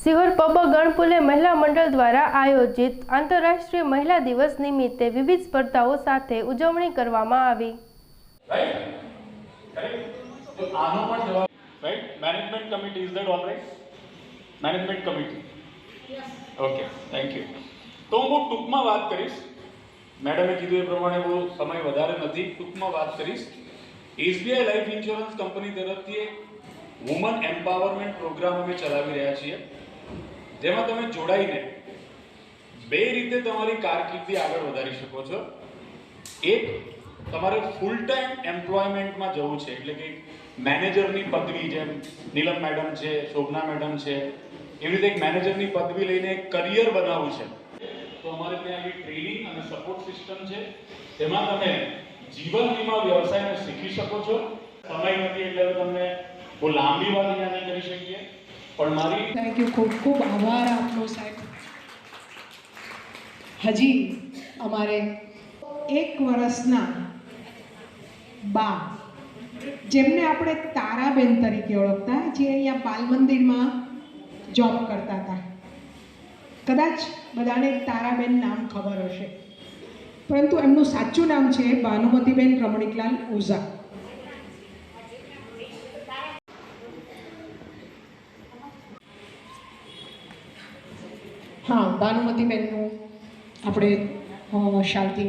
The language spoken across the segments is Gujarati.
સિહોર પબ ગણપુલે મહિલા મંડળ દ્વારા આયોજિત આંતરરાષ્ટ્રીય મહિલા દિવસ નિમિત્તે વિવિધ સ્પર્ધાઓ સાથે ઉજવણી કરવામાં આવી. Management committee, is that all right? Management committee. Yes. Okay, thank you. તો હું ટૂંકમાં વાત કરીશ. મેડમે કીધું એ પ્રમાણે બહુ સમય વધારે નથી, ટૂંકમાં વાત કરીશ. SBI લાઈફ ઇન્સ્યોરન્સ કંપની તરફથી એક વુમન એમ્પાવરમેન્ટ પ્રોગ્રામ અમે ચલાવી રહ્યા છીએ, જેમાં તમે જોડાઈને બે રીતે તમારી કારકિર્દી આગળ વધારી શકો છો. એક, તમારે ફૂલ ટાઈમ એમ્પ્લોયમેન્ટમાં જવું છે, એટલે કે મેનેજરની પદવી, જેમ નીલમ મેડમ છે, શોભના મેડમ છે, એવી રીતે એક મેનેજરની પદવી લઈને એક કરિયર બનાવવું છે. તો અમારે ત્યાં આવી ટ્રેનિંગ અને સપોર્ટ સિસ્ટમ છે, તેમાં તમે જીવન વીમા વ્યવસાયને શીખી શકો છો. સમય નથી એટલે તમને બહુ લાંબી વાત અહીંયા નહીં કરી શકીએ, પણ મારી થેન્ક યુ, ખૂબ ખૂબ આભાર આપનો સાહેબ. હજી અમારે 1 વર્ષના બા, જેમને આપણે તારાબેન તરીકે ઓળખતા, જે અહીંયા બાલ મંદિરમાં જોબ કરતા હતા. કદાચ બધાને તારાબેન નામ ખબર હશે, પરંતુ એમનું સાચું નામ છે ભાનુમતીબેન રમણીકલાલ ઓઝા. હા, ભાનુમતીબેનનું આપણે શાંતિ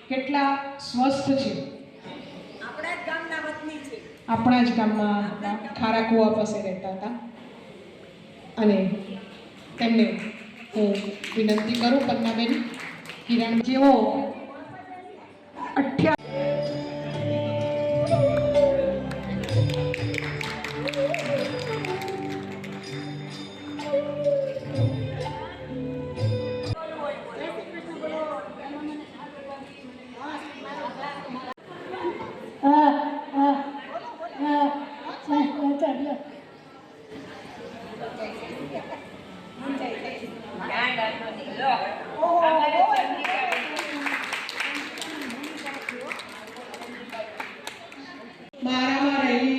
કેટલા સ્વસ્થ છે. આપણા જ ગામમાં ખારા કુવા પાસે રહેતા હતા, અને તેમને હું વિનંતી કરું, પન્નાબેન કિરણ, જેઓ 28 મારામાં રહેલી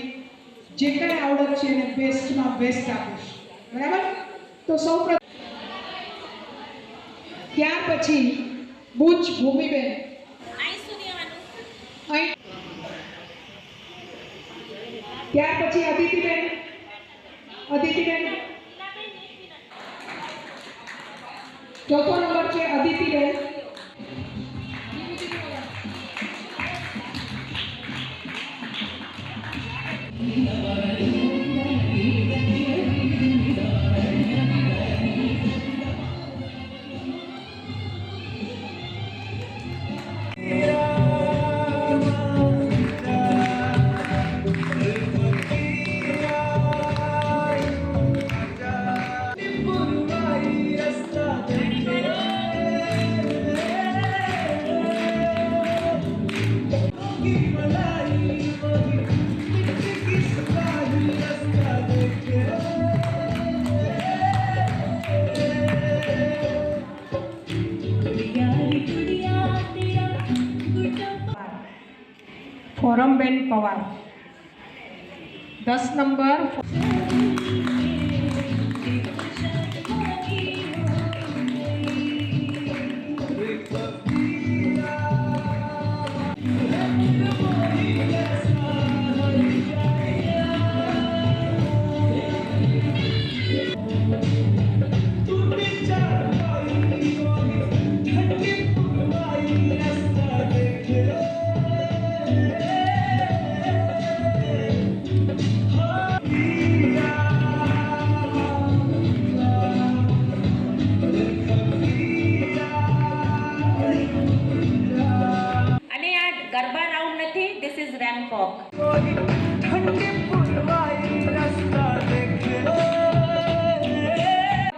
જે કંઈ આવડત છે એને બેસ્ટમાં બેસ્ટ આપીશ, બરાબર? તો સૌપ્રથમ, ત્યાર પછી બુચ ભૂમિબેન, ત્યાર પછી અદિતિબેન, ચોથો નંબર છે અદિતિબેન. ફોરમબેન પવાર, 10 નંબર.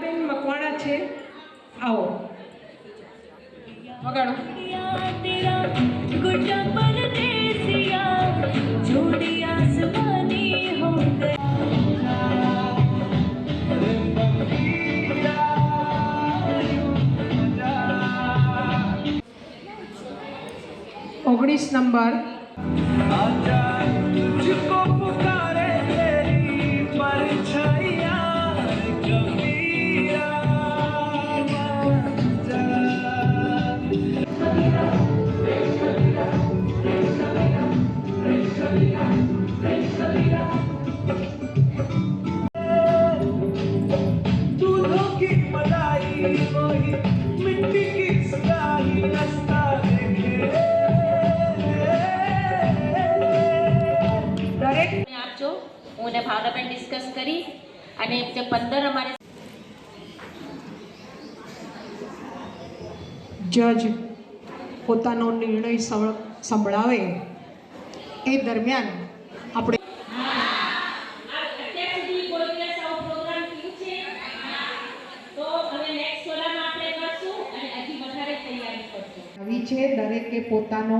બેન મકવાણા છે, આવો વગાડો. ઓગણીસ નંબર આપજો હું અને ભાવનાબેન ડિસ્કસ કરી અને જે 15 અમારે જજ પોતાનો નિર્ણય સંભળાવે એ દરમિયાન આપણે અત્યાર સુધી કોઈ દિવસ આવો પ્રોગ્રામ થયું છે તો હવે નેક્સ્ટ સોલામાં આપણે કરશું અને હજી વધારે તૈયારી કરશું. આવી છે દરેકે પોતાનો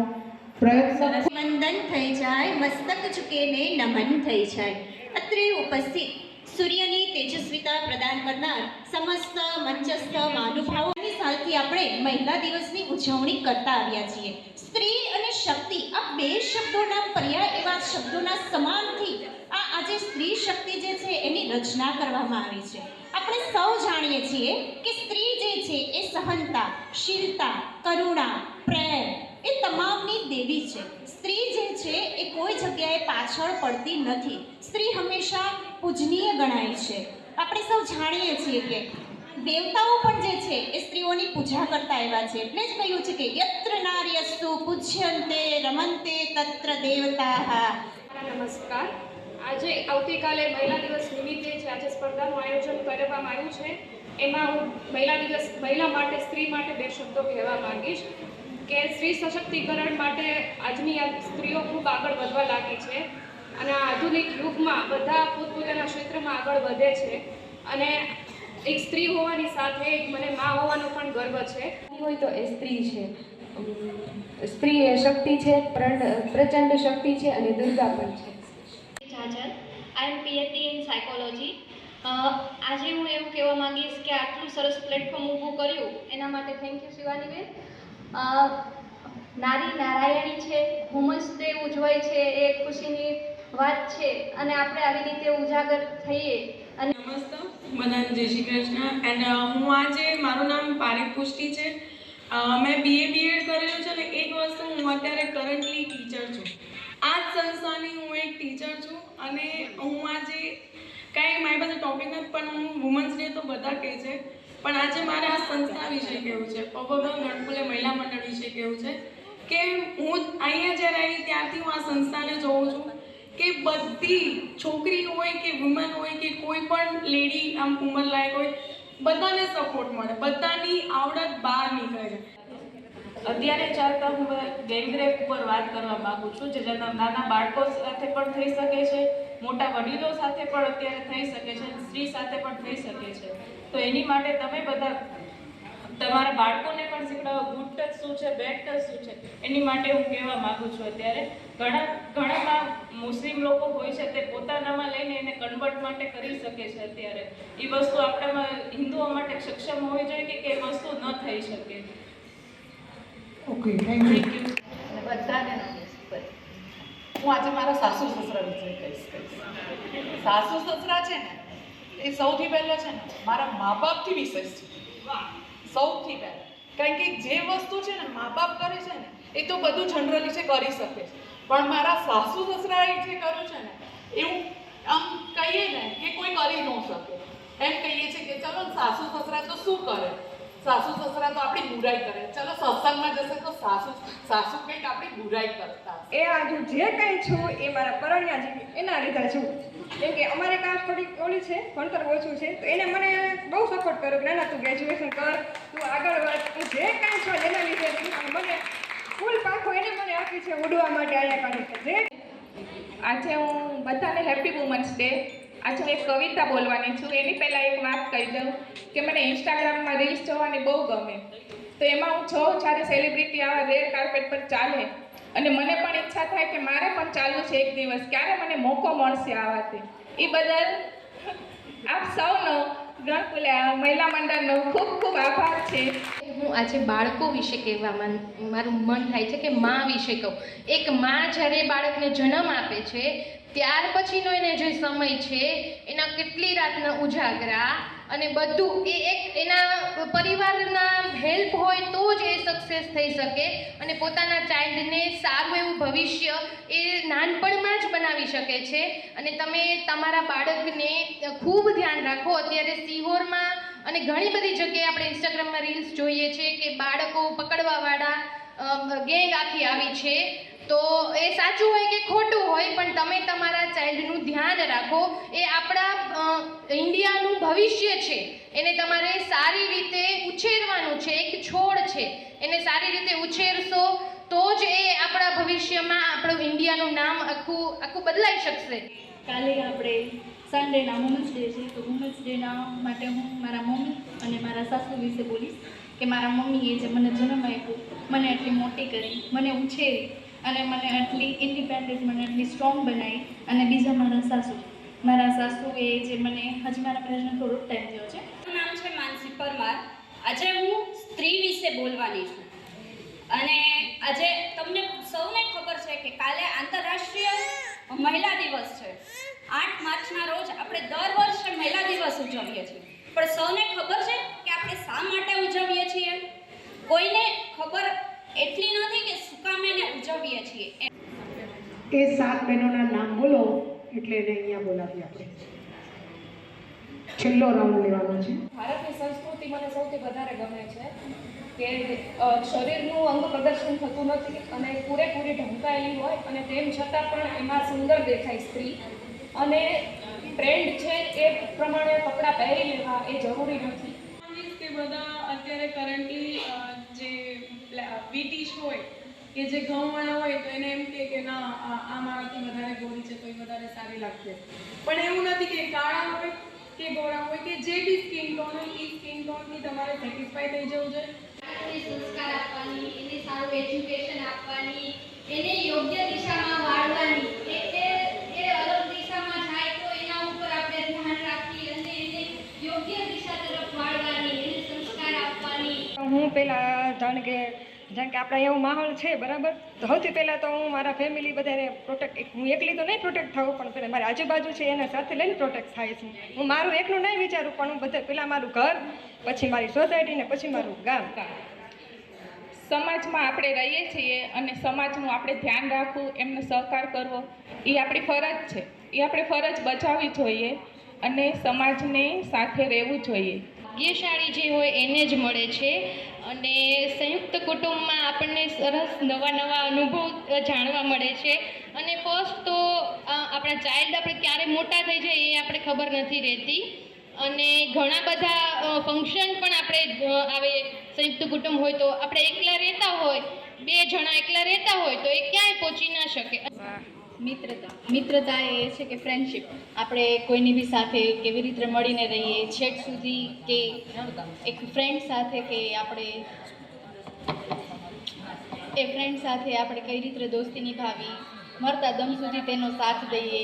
પ્રયત્ન વંદન થઈ જાય, મસ્તક ઝુકેને નમન થઈ જાય. અત્રે ઉપસ્થિત સૂર્યની તેજસ્વીતા પ્રદાન કરનાર સમસ્ત મંચસ્થ મહાનુભાવોની સાલથી આપણે મહિલા દિવસની ઉજવણી કરતા આવ્યા છીએ. સ્ત્રી અને શક્તિ આ બે શબ્દોના પર્યાય એવા શબ્દોના સમાનથી આજે સ્ત્રી શક્તિ જે છે એની રચના કરવામાં આવી છે. આપણે સૌ જાણીએ છીએ કે સ્ત્રી જે છે એ સહનતા, શીલતા, કરુણા, પ્રેમ એ તમામની દેવી છે. સ્ત્રી જે છે એ કોઈ જગ્યાએ પાછળ પડતી નથી. સ્ત્રી હંમેશા પૂજનીય ગણાય છે. આપણે સૌ જાણીએ છીએ કે દેવતાઓ પણ જે છે એ સ્ત્રીઓની પૂજા કરતા આવ્યા છે. એટલે જ કહ્યું છે કે યત્ર નાર્યસ્તુ પૂજ્યન્તે રમન્તે તત્ર દેવતાઃ. નમસ્કાર. આજે આવતીકાલે મહિલા દિવસ નિમિત્તે જે આજે સ્પર્ધાનું આયોજન કરવામાં આવ્યું છે એમાં હું મહિલા માટે, સ્ત્રી માટે બે શબ્દો કહેવા માંગીશ કે સ્ત્રી સશક્તિકરણ માટે આજની આ સ્ત્રીઓ ખૂબ આગળ વધવા લાગી છે અને આ આધુનિક યુગમાં બધા પોતપોતાના ક્ષેત્રમાં આગળ વધે છે અને એક સ્ત્રી હોવાની સાથે એક મને મા હોવાનો પણ ગર્વ છે. હોય તો એ સ્ત્રી છે. સ્ત્રી એ શક્તિ છે, પ્રચંડ શક્તિ છે અને દુર્ગા પણ છે. I am PhD in psychology. આજે હું એવું કહેવા માંગીશ કે આટલું સરસ પ્લેટફોર્મ ઊભું કર્યું એના માટે થેન્ક યુ શિવાનીબેન. નારી નારાયણી છે, વુમન્સ ડે ઉજવાય છે એ ખુશીની વાત છે અને આપણે આવી રીતે ઉજાગર થઈએ. અને નમસ્તે, બધાને જય શ્રી કૃષ્ણ. એન્ડ હું આજે, મારું નામ પારેખ પુષ્ટિ છે. મેં BA BEd કરેલું છે અને એક વસ્તુ હું અત્યારે કરન્ટલી ટીચર છું. આ જ સંસ્થાની હું એક ટીચર છું અને હું આજે કાંઈ મારી પાસે ટોપિક નથી પણ હું વુમન્સ ડે તો બધા કહે છે પણ આજે મારે આ સંસ્થા વિશે કહેવું છે, પબોગામ ગણપુલે મહિલા મંડળ વિશે કહેવું છે કે હું અહીંયા જ્યારે આવી ત્યારથી હું આ સંસ્થાને જોઉં છું કે બધી છોકરી હોય કે વુમન હોય કે કોઈ પણ લેડી આમ ઉંમરલાયક હોય બધાને સપોર્ટ મળે, બધાની આવડત બહાર નીકળે છે. અત્યારે ચાલતા હું ગેંગરેપ ઉપર વાત કરવા માગું છું, જે નાના બાળકો સાથે પણ થઈ શકે છે, મોટા વડીલો સાથે પણ અત્યારે થઈ શકે છે, સ્ત્રી સાથે પણ થઈ શકે છે. તો એની માટે તમે બધા તમારા બાળકોને પણ શીખડાવો ગુડ ટચ શું છે, બેડ ટચ શું છે. એની માટે હું કહેવા માગું છું. અત્યારે ઘણા મુસ્લિમ લોકો હોય છે તે પોતાનામાં લઈને એને કન્વર્ટ માટે કરી શકે છે. અત્યારે એ વસ્તુ આપણામાં હિન્દુઓ માટે સક્ષમ હોવી જોઈએ કે એ વસ્તુ ન થઈ શકે. Okay, thank you. અને બધાને હું આજે મારા સાસુ સસરા વિશે કહીશ. સાસુ સસરા છે ને એ સૌથી પહેલાં છે ને મારા મા બાપથી વિશેષ છે. સૌથી પહેલાં કારણ કે જે વસ્તુ છે ને મા બાપ કરે છે ને એ તો બધું જનરલી છે કરી શકે છે પણ મારા સાસુ સસરાએ જે કર્યું છે ને એવું આમ કહીએ ને કે કોઈ કરી ન શકે. એમ કહીએ છીએ કે ચલો સાસુ સસરા તો શું કરે, સાસુ સસરા તો આપણી બુરાઈ કરે. ચલો સત્સંગમાં જશે તો સાસુ કંઈક આપણી બુરાઈ કરતા. એ આજે જે કંઈ છું એ મારા પરણ્યા છે એના લીધે છું. કેમ કે અમારે કાસ્ટ થોડીક ઓલી છે, ભણતર ઓછું છે, તો એને મને બહુ સપોર્ટ કર્યો કે ના તું ગ્રેજ્યુએશન કર, તું આગળ વધ, તું જે કાંઈ છો એના લીધે મને ફૂલ પાખો એને મને આપી છે ઉડવા માટે અહીંયા કાઢી છે. જે આજે હું બધાને હેપી વુમન્સ ડે. આજે હું એક કવિતા બોલવાની છું. એની પહેલાં એક વાત કહી દઉં કે મને ઇન્સ્ટાગ્રામમાં રીલ્સ જોવાની બહુ ગમે. તો એમાં હું જોઉં જ્યારે સેલિબ્રિટી આવા રેડ કાર્પેટ પર ચાલે અને મને પણ ઈચ્છા થાય કે મારે પણ ચાલવું છે એક દિવસ, ક્યારે મને મોકો મળશે આવાથી. એ બદલ આપ સૌનો ગણપુલે મહિલા મંડળનો ખૂબ ખૂબ આભાર છે. હું હું આજે બાળકો વિશે કહેવા મારું મન થાય છે કે મા વિશે કહું. એક મા જ્યારે બાળકને જન્મ આપે છે ત્યાર પછીનો એને જે સમય છે એના કેટલી રાતના ઉજાગરા અને બધું એ એક એના પરિવારના હેલ્પ હોય તો જ એ સક્સેસ થઈ શકે અને પોતાના ચાઇલ્ડને સારું એવું ભવિષ્ય એ નાનપણમાં જ બનાવી શકે છે. અને તમે તમારા બાળકને ખૂબ ધ્યાન રાખો. અત્યારે સિહોરમાં અને ઘણી બધી જગ્યાએ આપણે ઇન્સ્ટાગ્રામમાં રીલ્સ જોઈએ છે કે બાળકો પકડવાવાળા ગેંગ આખી આવી છે. તો એ સાચું હોય કે ખોટું હોય પણ તમે તમારા ચાઇલ્ડનું ધ્યાન રાખો. એ આપણા ઇન્ડિયાનું ભવિષ્ય છે. એને તમારે સારી રીતે ઉછેરવાનું છે. એક છોડ છે, એને સારી રીતે ઉછેરશો તો જ એ આપણા ભવિષ્યમાં આપણું ઇન્ડિયાનું નામ આખું બદલાઈ શકશે. કાલે આપણે સન્ડેના વુમન્સ ડે છે, તો વુમન્સ ડેના માટે હું મારા મમ્મી અને મારા સાસુ વિશે બોલીશ કે મારા મમ્મીએ જે મને જન્મ આપ્યો, મને આટલી મોટી કરી, મને ઉછેરી અને મને આટલી ઇન્ડિપેન્ડન્ટ, મને આટલી સ્ટ્રોંગ બનાવી. અને બીજા મારા સાસુએ જે મને હજી મારા મેરેજનો થોડોક ટાઈમ થયો છે. મારું નામ છે માનસી પરમાર. આજે હું સ્ત્રી વિશે બોલવાની છું. અને આજે તમને સૌને ખબર છે કે કાલે આંતરરાષ્ટ્રીય મહિલા દિવસ છે. 8 માર્ચના રોજ આપણે દર વર્ષે મહિલા દિવસ ઉજવીએ છીએ. પણ સૌને ખબર છે કે આપણે શા માટે ઉજવીએ છીએ? કોઈને ખબર એટલી નથી કે શું કામ એને ઉજવીએ છીએ. એ 7 બહેનોના નામ બોલો એટલે એને અહીંયા બોલાવીએ. આપણે છેલ્લો રાઉન્ડ લેવાનો છે. ભારતની સંસ્કૃતિ મને સૌથી વધારે ગમે છે કે શરીરનું અંગ પ્રદર્શન થતું નથી અને પૂરેપૂરી ઢંકાયેલી હોય અને તેમ છતાં પણ એમાં સુંદર દેખાય સ્ત્રી. અને ટ્રેન્ડ છે એ પ્રમાણે કપડાં પહેરી લેવા એ જરૂરી નથી. કે બધા અત્યારે કરન્ટલી જે બ્રિટિશ હોય કે જે ઘઉંવાળા હોય તો એને એમ કે ના આ મારાથી વધારે ગોરી છે તો એ વધારે સારી લાગશે. પણ એવું નથી કે કાળા હોય કે ગોરા હોય કે જે બી સ્કિન ટોન હોય એ સ્કિન ટોનથી તમારે સેટિસ્ફાઈ થઈ જવું જોઈએ. સંસ્કાર આપવાની, એને સારું એજ્યુકેશન આપવાની, એને યોગ્ય દિશામાં વાળવાની. એ અલગ દિશામાં જાય તો એના ઉપર આપણે ધ્યાન રાખી અને એને યોગ્ય દિશા તરફ વાળવાની, એને સંસ્કાર આપવાની. હું પહેલાં જાણ કે આપણે એવું માહોલ છે બરાબર, તો સૌથી પહેલાં તો હું મારા ફેમિલી બધાને પ્રોટેક્ટ, હું એકલી તો નહીં પ્રોટેક્ટ થવું પણ પહેલાં મારી આજુબાજુ છે એને સાથે લઈને પ્રોટેક્ટ થાય છું. હું મારું એકલું નહીં વિચારું પણ હું બધા પહેલાં મારું ઘર, પછી મારી સોસાયટી ને પછી મારું ગામ. સમાજમાં આપણે રહીએ છીએ અને સમાજનું આપણે ધ્યાન રાખવું, એમને સહકાર કરવો એ આપણી ફરજ છે. એ આપણે ફરજ બજાવવી જોઈએ અને સમાજને સાથે રહેવું જોઈએ. ભાગ્યશાળી જે હોય એને જ મળે છે. અને સંયુક્ત કુટુંબમાં આપણને સરસ નવા અનુભવ જાણવા મળે છે. અને ફર્સ્ટ તો આપણા ચાઇલ્ડ આપણે ક્યારે મોટા થઈ જાય એ આપણે ખબર નથી રહેતી. અને ઘણા બધા ફંક્શન પણ આપણે આવે સંયુક્ત કુટુંબ હોય તો આપણે એકલા રહેતા હોય, 2 જણા એકલા રહેતા હોય તો એ ક્યાંય પહોંચી ના શકે. મિત્રતા એ છે કે ફ્રેન્ડશિપ, આપણે કોઈની બી સાથે કેવી રીતે મળીને રહીએ છેક સુધી, કે એક ફ્રેન્ડ સાથે કે આપણે કઈ રીતે દોસ્તી નિભાવી, મરતા દમ સુધી તેનો સાથ દઈએ.